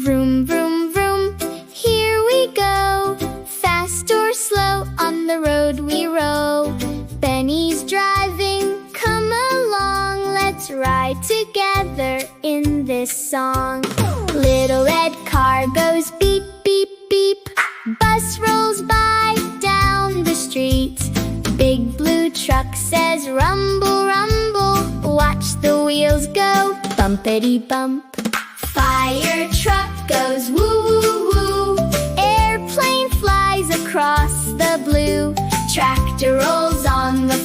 Vroom, vroom, vroom, here we go. Fast or slow, on the road we row. Benny's driving, come along. Let's ride together in this song. Little red car goes beep, beep, beep. Bus rolls by down the street. Big blue truck says rumble, rumble. Watch the wheels go bumpity bump. Fire truck goes woo, woo, woo. Airplane flies across the blue. Tractor rolls on the